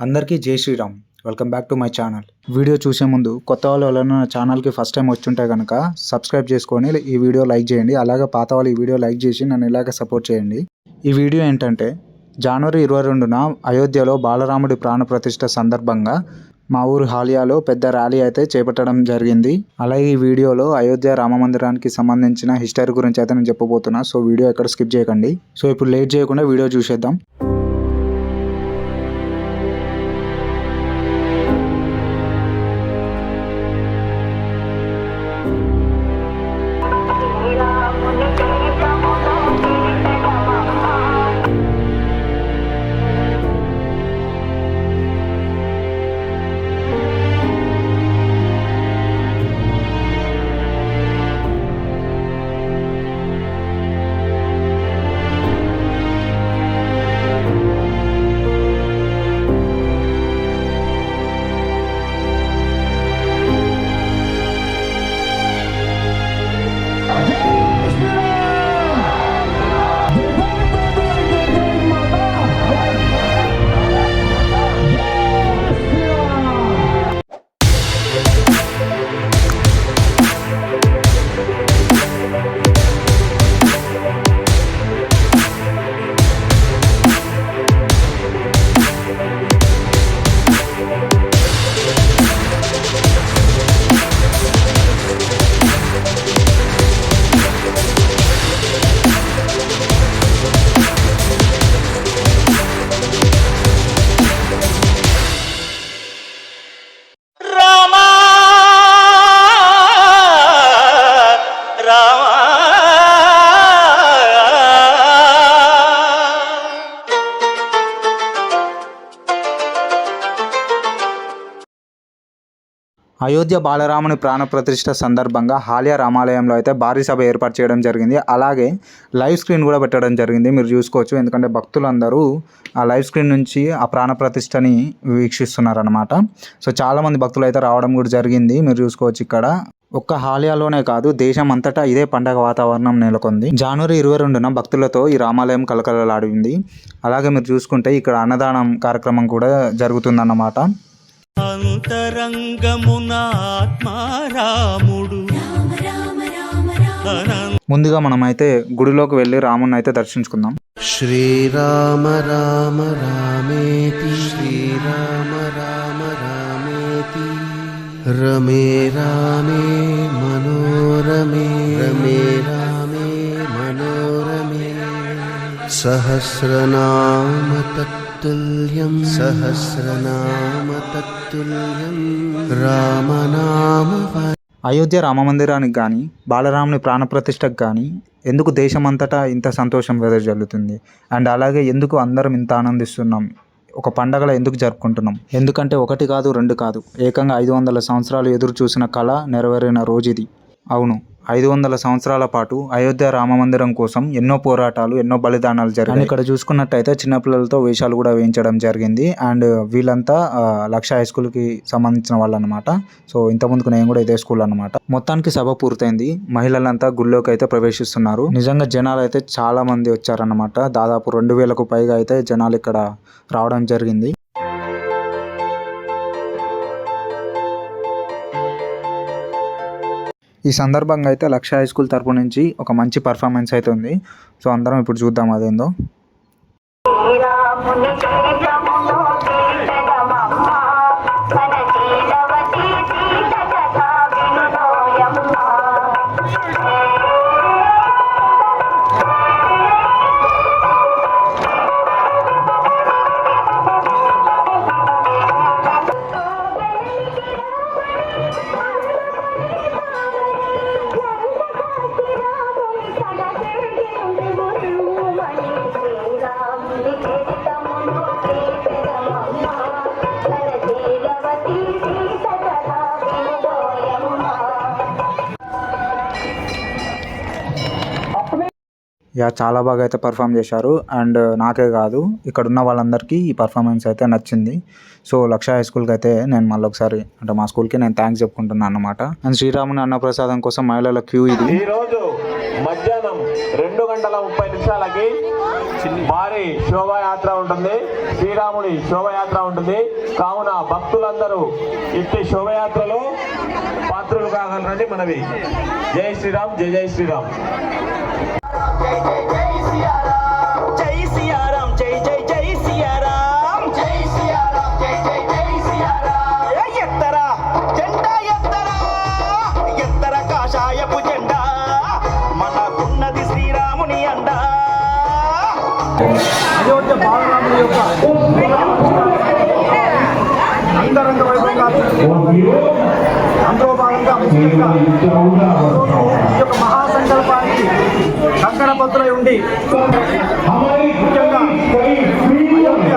అందరికీ జై Shri Ram. Welcome back to my channel. Video చూసే ముందు కొత్త వాళ్ళు ఎవరైనా ఛానల్కి ఫస్ట్ టైం వచ్చుంటే కనుక సబ్స్క్రైబ్ చేసుకొని ఈ వీడియో లైక్ చేయండి. అలాగే పాత వాళ్ళు ఈ వీడియో లైక్ చేసి నన్ను ఇలాగే సపోర్ట్ చేయండి. ఈ వీడియో ఏంటంటే జనవరి 22న అయోధ్యలో బాలరాముడి ప్రాణప్రతిష్ఠ సందర్భంగా మా ఊరు హాలియాలో పెద్ద ర్యాలీ అయితే చేపట్టడం జరిగింది. అలాగే ఈ వీడియోలో అయోధ్య రామ మందిరానికి సంబంధించిన హిస్టరీ గురించి అయితే నేను చెప్పబోతున్నా. సో వీడియో ఎక్కడ స్కిప్ చేయకండి. సో ఇప్పుడు లేట్ చేయకుండా వీడియో చూసేద్దాం. అయోధ్య బాలరాముని ప్రాణప్రతిష్ఠ సందర్భంగా హాలియా రామాలయంలో అయితే భారీ సభ ఏర్పాటు చేయడం జరిగింది. అలాగే లైవ్ స్క్రీన్ కూడా పెట్టడం జరిగింది. మీరు చూసుకోవచ్చు, ఎందుకంటే భక్తులందరూ ఆ లైవ్ స్క్రీన్ నుంచి ఆ ప్రాణప్రతిష్ఠని వీక్షిస్తున్నారనమాట. సో చాలామంది భక్తులు అయితే రావడం కూడా జరిగింది. మీరు చూసుకోవచ్చు, ఇక్కడ ఒక్క హాలియాలోనే కాదు, దేశం అంతటా ఇదే పండగ వాతావరణం నెలకొంది. జనవరి 22న భక్తులతో ఈ రామాలయం కలకలలాడింది. అలాగే మీరు చూసుకుంటే ఇక్కడ అన్నదానం కార్యక్రమం కూడా జరుగుతుందన్నమాట. అంతరంగమున ఆత్మారాముడు. ముందుగా మనమైతే గుడిలోకి వెళ్ళి రాముని అయితే దర్శించుకుందాం. శ్రీరామ రామ రామేతి శ్రీరామ రామ రామేతి రమే రామే మనోరమే రమే రామే మనోరమే సహస్రనామ తత్తుల్యం సహస్రనామ తత్తుల్యం రామనామ. అయోధ్య రామ మందిరానికి కానీ బాలరాముని ప్రాణప్రతిష్ఠకు కానీ ఎందుకు దేశమంతటా ఇంత సంతోషం వెదజల్లుతుంది, అండ్ అలాగే ఎందుకు అందరం ఇంత ఆనందిస్తున్నాం, ఒక పండగలో ఎందుకు జరుపుకుంటున్నాం? ఎందుకంటే ఒకటి కాదు, రెండు కాదు, ఏకంగా 500 సంవత్సరాలు ఎదురు చూసిన కళ నెరవేరిన రోజు ఇది. అవును, 500 సంవత్సరాల పాటు అయోధ్య రామ మందిరం కోసం ఎన్నో పోరాటాలు, ఎన్నో బలిదానాలు జరిగాయి. ఇక్కడ చూసుకున్నట్టయితే చిన్నపిల్లలతో వేషాలు కూడా వేయించడం జరిగింది. అండ్ వీళ్ళంతా లక్ష హై స్కూల్కి సంబంధించిన వాళ్ళు అనమాట. సో ఇంతకుముందుకు నేను కూడా ఇదే స్కూల్ అనమాట. మొత్తానికి సభ పూర్తయింది. మహిళలంతా గుళ్ళోకి అయితే ప్రవేశిస్తున్నారు. నిజంగా జనాలు అయితే చాలా మంది వచ్చారన్నమాట. దాదాపు 2000కు పైగా అయితే జనాలు ఇక్కడ రావడం జరిగింది. ఈ సందర్భంగా అయితే లక్ష హై స్కూల్ తరపు నుంచి ఒక మంచి పర్ఫార్మెన్స్ అయితే ఉంది. సో అందరం ఇప్పుడు చూద్దాం అదేందో. యా చాలా బాగా అయితే పర్ఫామ్ చేశారు. అండ్ నాకే కాదు, ఇక్కడ ఉన్న వాళ్ళందరికీ ఈ పర్ఫార్మెన్స్ అయితే నచ్చింది. సో లక్ష హై స్కూల్కి అయితే నేను మళ్ళీ ఒకసారి అంటే మా స్కూల్కి నేను థ్యాంక్స్ చెప్పుకుంటున్నాను అన్నమాట. అండ్ శ్రీరాముని అన్నప్రసాదం కోసం మహిళల క్యూ ఇది. ఈరోజు మధ్యాహ్నం 2 గంటల 30 నిమిషాలకి భారీ శోభాయాత్ర ఉంటుంది, శ్రీరాముడి శోభయాత్ర ఉంటుంది. కావున భక్తులందరూ ఇట్టి శోభయాత్రలో పాత్రలు కాగలరని మనవి. జై శ్రీరామ్, జై జై శ్రీరామ్. జై సియారాం, జై జై జై సియారాం, జై సియారాం, జై జై జై సియారాం. ఎత్తరా జెండా ఎత్తరా, ఎత్తర కాషాయపు జెండా, మనకున్నది శ్రీరాముని అండ. అయోధ్య బాలరాముడి యొక్క అంతరంగ వైభవంగా అందులో భాగంగా ముఖ్యంగా ఈ యొక్క మహాసంకల్పానికి కంకణబద్ధులై ఉండి ముఖ్యంగా అయోధ్య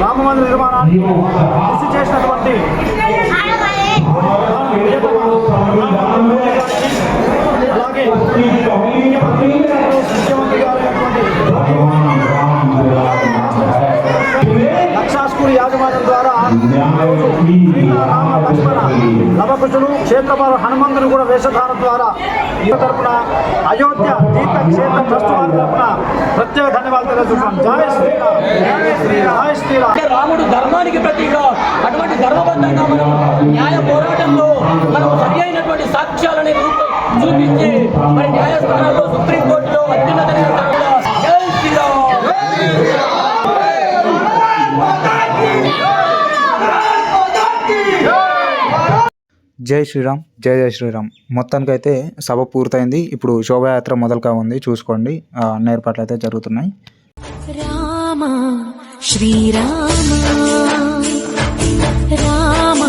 రామమందిర నిర్మాణానికి కృషి చేసినటువంటి అలాగే ముఖ్యమంత్రి గారైనటువంటి లక్షాస్కూరి యాజమాన్యం ద్వారా రామ లక్ష్మణ లవకుశులు క్షేత్రపాల హనుమంతుని కూడా వేషధారం ద్వారా ఈ తరపున అయోధ్య తీర్థ క్షేత్ర ట్రస్ట్ వారి తరపున ప్రత్యేక ధన్యవాదాలు తెలియజేస్తున్నాం. జై శ్రీరామ్, జై శ్రీరామ్, జై శ్రీరామ్. రాముడు ధర్మానికి ప్రతీక. అటువంటి ధర్మబద్ధంగా మనం న్యాయ పోరాటంలో మనం సరి అయినటువంటి సాక్ష్యాలని చూపించి మరి న్యాయస్థానాల్లో సుప్రీంకోర్టులో అత్యున్నత న్యాయస్థానంలో జై శ్రీరామ్. జై శ్రీరామ్, జై జై శ్రీరామ్. మొత్తానికైతే సభ పూర్తయింది. ఇప్పుడు శోభాయాత్ర మొదలుగా ఉంది, చూసుకోండి. అన్ని ఏర్పాట్లు అయితే జరుగుతున్నాయి. రామ శ్రీరామ రామ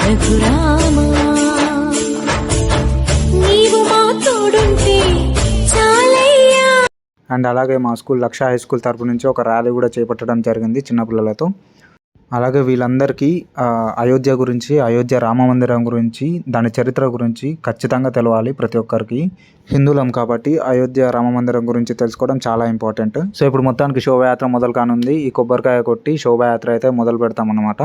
రఘురామ, నీవు మా తోడుంటే చాలయ్యా. అండ్ అలాగే మా స్కూల్ లక్ష హై స్కూల్ తరపు నుంచి ఒక ర్యాలీ కూడా చేపట్టడం జరిగింది చిన్నపిల్లలతో. అలాగే వీళ్ళందరికీ అయోధ్య గురించి, అయోధ్య రామ మందిరం గురించి, దాని చరిత్ర గురించి ఖచ్చితంగా తెలవాలి. ప్రతి ఒక్కరికి హిందువులం కాబట్టి అయోధ్య రామ మందిరం గురించి తెలుసుకోవడం చాలా ఇంపార్టెంట్. సో ఇప్పుడు మొత్తానికి శోభయాత్ర మొదలు కానుంది. ఈ కొబ్బరికాయ కొట్టి శోభయాత్ర అయితే మొదలు పెడతామన్నమాట.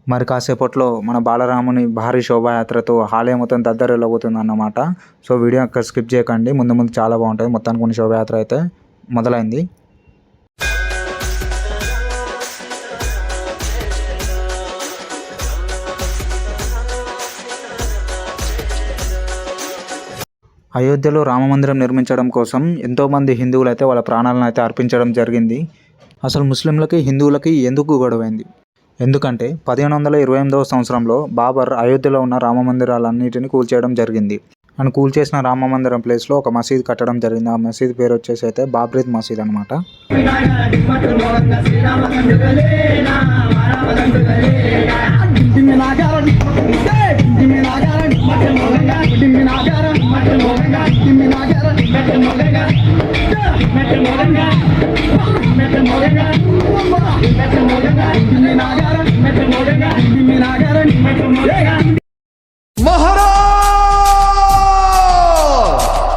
మరి కాసేపట్లో మన బాలరాముని భారీ శోభాయాత్రతో ఆలయం మొత్తం దద్దరిల్లబోతుంది అన్నమాట. సో వీడియో అక్కడ స్కిప్ చేయకండి, ముందు ముందు చాలా బాగుంటుంది. మొత్తానికి కొన్ని శోభయాత్ర అయితే మొదలైంది. అయోధ్యలో రామమందిరం నిర్మించడం కోసం ఎంతోమంది హిందువులు అయితే వాళ్ళ ప్రాణాలను అయితే అర్పించడం జరిగింది. అసలు ముస్లింలకి హిందువులకి ఎందుకు గొడవైంది? ఎందుకంటే 1528వ సంవత్సరంలో బాబర్ అయోధ్యలో ఉన్న రామమందిరాలన్నిటిని కూల్చేయడం జరిగింది. అండ్ కూల్చేసిన రామమందిరం ప్లేస్లో ఒక మసీద్ కట్టడం జరిగింది. ఆ మసీద్ పేరు వచ్చేసి అయితే బాబ్రీద్ మసీద్ అనమాట.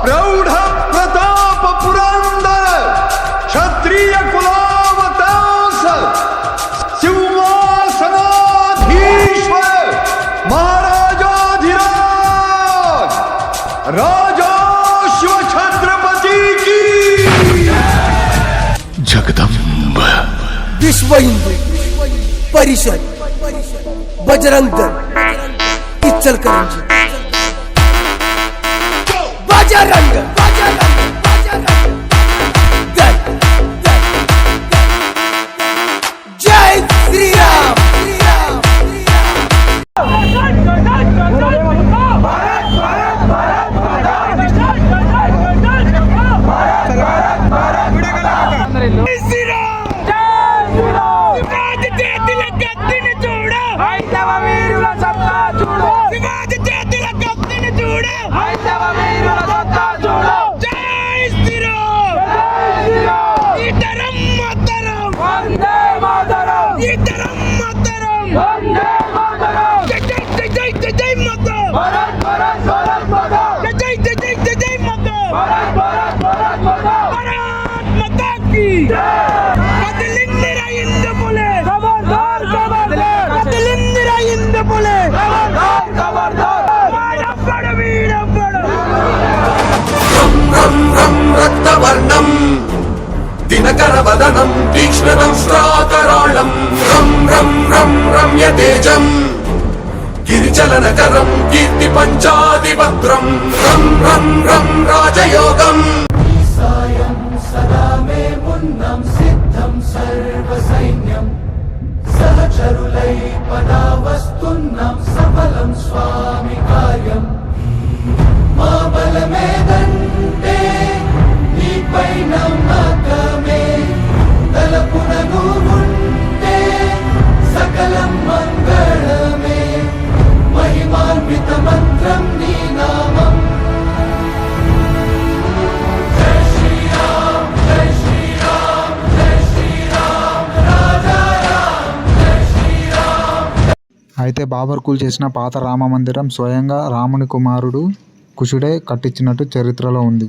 प्रौढ़ प्रताप पुरंदर क्षत्रिय कुलावतांस सिंहासनाधीश्वर महाराजाधिराज राजा शिव छत्रपति की जगदम्ब विश्व हिंदू परिषद बजरंग दल इचलकरंजी बजरंग दल जय श्री राम. ఇద్దరం రమ్యతేజం గిరిచలనకరం కీర్తి పంచాదిభద్రం రం రం రం రాజయోగం అయితే బాబర్ కూల్చేసిన పాత రామ మందిరం స్వయంగా రాముని కుమారుడు కుషుడే కట్టించినట్టు చరిత్రలో ఉంది.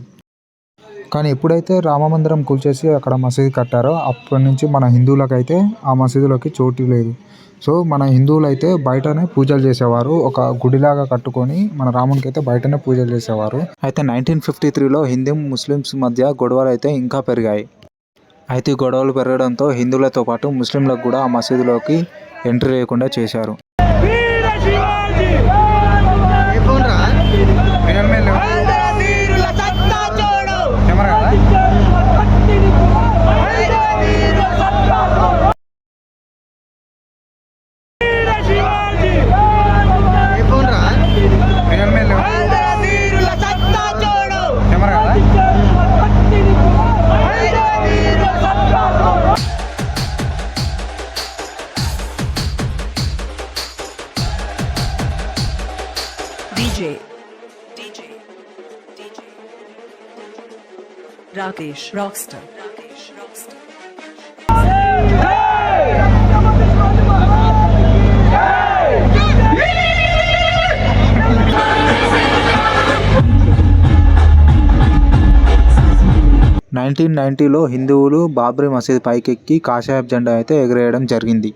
కానీ ఎప్పుడైతే రామ మందిరం కూల్చేసి అక్కడ మసీదు కట్టారో అప్పటి నుంచి మన హిందువులకైతే ఆ మసీదులోకి చోటు లేదు. సో మన హిందువులు అయితే బయటనే పూజలు చేసేవారు. ఒక గుడిలాగా కట్టుకొని మన రామునికి అయితే బయటనే పూజలు చేసేవారు. అయితే 1953లో హిందూ ముస్లిమ్స్ మధ్య గొడవలు అయితే ఇంకా పెరిగాయి. అయితే గొడవలు పెరగడంతో హిందువులతో పాటు ముస్లింలకు కూడా ఆ మసీదులోకి ఎంట్రీ లేకుండా చేశారు. Rakesh Rockstar. 1990లో హిందువులు బాబ్రీ మసీద్ పైకెక్కి కాషాయపు జెండా అయితే ఎగరేయడం జరిగింది.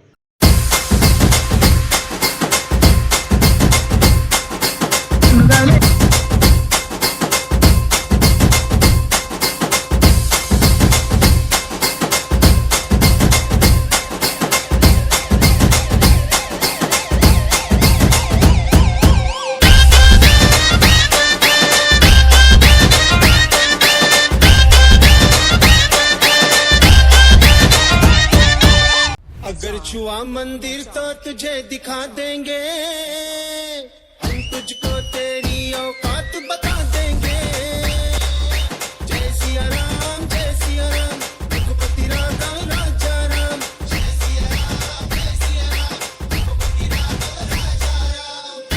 अगर छुआ मंदिर तो तुझे दिखा देंगे हम तुझको तेरी औकात बता देंगे जय सिया राम रघुपति राधा राजा राम जय सिया राम रघुपति राधा राजा राम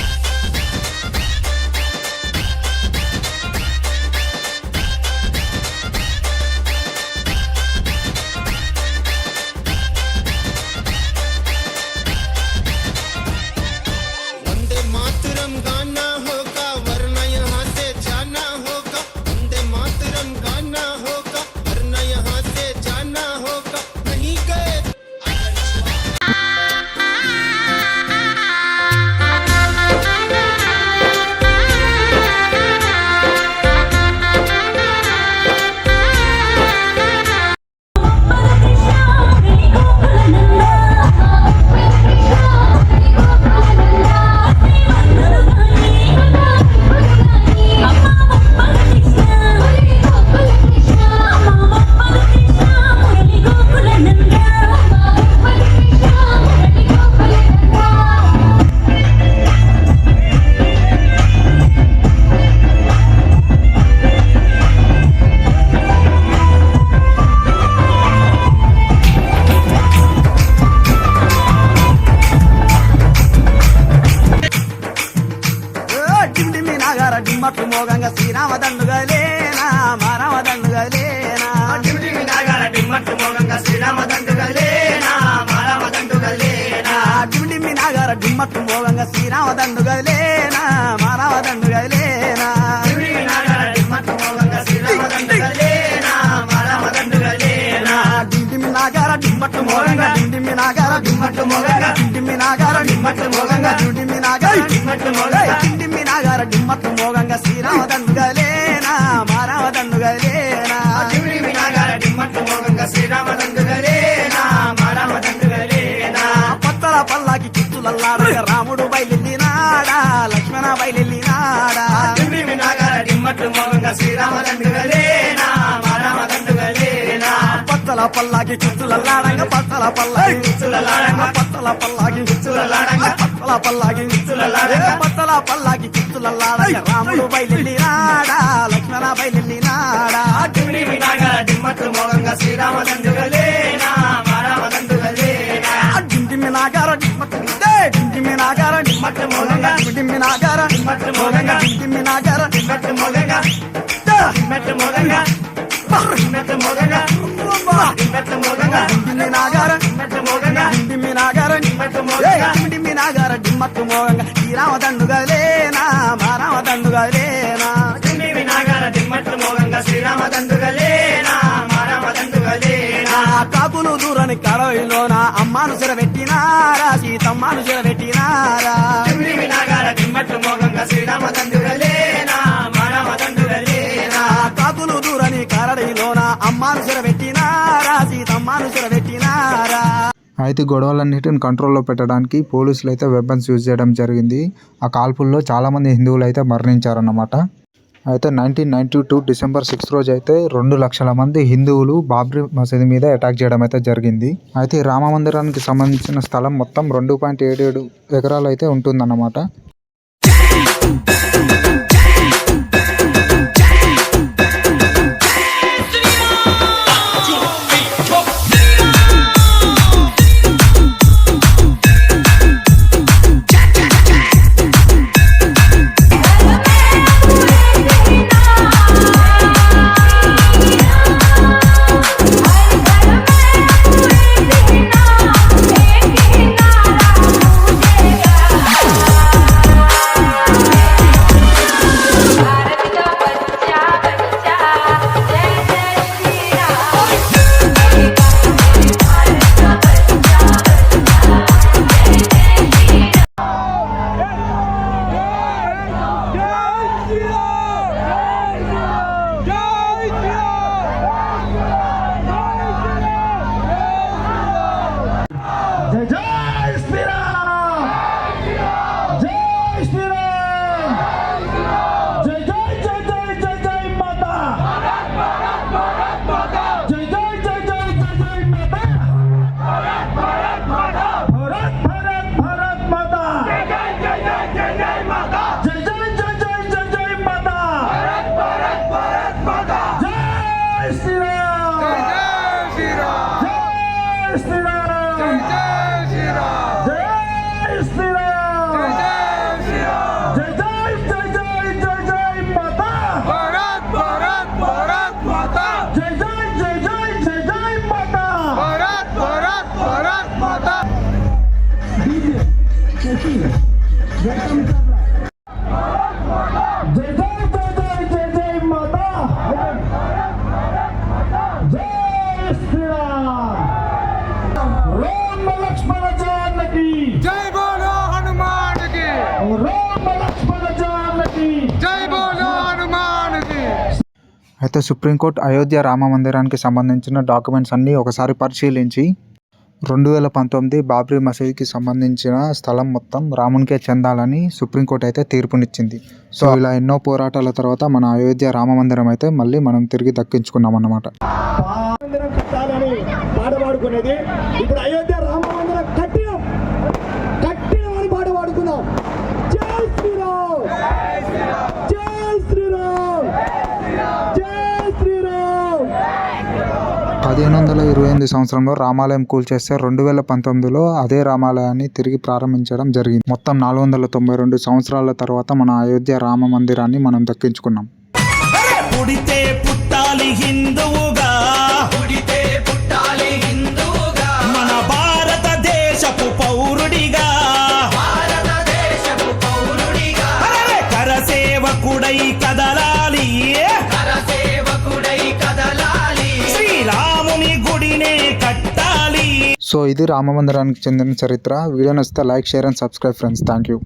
वंदे मातरम गाना होगा वरना यहाँ से जाना होगा वंदे मातरम गाना होगा वरना यहाँ से जाना होगा नहीं गए డిమ్మట్టు మోగంగా శ్రీరామ దండుగలేనా మారామ దండుగలేనా డిమ్మట్టు మోగంగా శ్రీరామ దండుగలేనా మారామ దండుగలేనా డిమ్మి నాగార డిమ్మట్టు మోగంగా శ్రీరామ దండుగలేనా మారామ దండుగలేనా డిమ్మట్టు మోగంగా శ్రీరామ దండుగలేనా మారామ దండుగలేనా డిమ్మి నాగార డిమ్మట్టు మోగంగా డిమ్మి నాగార డిమ్మట్టు మోగంగా డిమ్మి నాగార డిమ్మట్టు మోగంగా డిమ్మి నాగార డిమ్మట్టు మోగంగా డిమ్మి నాగార డిమ్మట్టు మోగంగా శ్రీరామ దండుగలేనా మారామ దండుగలేనా డిమ్మి నాగార డిమ్మట్టు మోగంగా శ్రీరామ దండుగలేనా మారామ దండుగలేనా పత్తల పల్లాకి కిత్తు చిచ్చులల్లాడక రాముడు బయలునాడా లక్ష్మణ బయలునాడా డిండిమి నాగర డిమ్మట్లు మోగంగా శ్రీరామదండుగలేనా రామదండుగలేనా పత్తల పల్లాకి చిచ్చులల్లాడంగా పత్తల పల్లాకి చిచ్చులల్లాడంగా పత్తల పల్లాకి చిచ్చులల్లాడంగా పత్తల పల్లాకి చిచ్చులల్లాడంగా పత్తల పల్లాకి చిచ్చులల్లాడంగా రాముడు బయలునాడా లక్ష్మణ బయలునాడా డిండిమి నాగర డిమ్మట్లు మోగంగా శ్రీరామదండుగలేనా రామదండుగలేనా డిండిమి నాగర డిండిమి నాగర డిమ్మట్లు మోగంగా డిండిమి నాగర డిమ్మట్లు మోగంగా డిండిమి నాగర డిమ్మట్లు మోగంగా డిమ్మట్లు మోగంగా డిమ్మట్లు మోగంగా డిమ్మట్లు మోగంగా డిండిమి నాగర డిమ్మట్లు మోగంగా డిండిమి నాగర డిమ్మట్లు మోగంగా డిండిమి నాగర డిమ్మట్లు మోగంగా శ్రీరామదండుగలేనా రామదండుగలేనా డిండిమి నాగర డిమ్మట్లు మోగంగా శ్రీరామదండుగలేనా రామదండుగలేనా కాకులు దూరని కడవలోన అమ్మాను సిరబెట్టినారా సీతమ్మను సిరబెట్టినారా డిండిమి నాగర డిమ్మట్లు మోగంగా శ్రీరామదండుగలేనా రామదండుగలేనా కాకులు దూరని కరడిలోన అమ్మాను సిరబెట్టినారా సీతమ్మను సిరబెట్టినారా. అయితే గొడవలన్నిటిని కంట్రోల్లో పెట్టడానికి పోలీసులు అయితే వెపన్స్ యూజ్ చేయడం జరిగింది. ఆ కాల్పుల్లో చాలామంది హిందువులు అయితే మరణించారన్నమాట. అయితే 1992 డిసెంబర్ 6 రోజు అయితే 2 లక్షల మంది హిందువులు బాబ్రీ మసీదు మీద అటాక్ చేయడం అయితే జరిగింది. అయితే ఈ రామ మందిరానికి సంబంధించిన స్థలం మొత్తం 2.77 ఎకరాలు అయితే ఉంటుందన్నమాట. అయితే సుప్రీంకోర్టు అయోధ్య రామ మందిరానికి సంబంధించిన డాక్యుమెంట్స్ అన్నీ ఒకసారి పరిశీలించి 2019 బాబ్రీ మసీద్కి సంబంధించిన స్థలం మొత్తం రామునికే చెందాలని సుప్రీంకోర్టు అయితే తీర్పునిచ్చింది. సో ఇలా ఎన్నో పోరాటాల తర్వాత మన అయోధ్య రామ మందిరం అయితే మళ్ళీ మనం తిరిగి దక్కించుకున్నాం అన్నమాట. పాడబడుకునేది ఇప్పుడు అయోధ్య రామ మందిరం కట్టినాం అని పాడబడుకున్నాం. జై శ్రీరామ్, జై శ్రీరామ్, జై శ్రీరామ్. 1528 సంవత్సరంలో రామాలయం కూల్చేస్తే 2019లో అదే రామాలయాన్ని తిరిగి ప్రారంభించడం జరిగింది. మొత్తం 492 సంవత్సరాల తర్వాత మన అయోధ్య రామ మందిరాన్ని మనం దక్కించుకున్నాం. పుడితే పుట్టాలి హిందువుగా, పుడితే పుట్టాలి హిందువుగా, మన భారతదేశపు పౌరుడిగా, భారతదేశపు పౌరుడిగా, కరసేవకుడై కదలాలి, కరసేవకుడై కదలాలి, శ్రీరాముని గుడినే కట్టాలి. సో ఇది రామ మందిరానికి చెందిన చరిత్ర. వీడియో నచ్చితే like, share and subscribe friends. Thank you.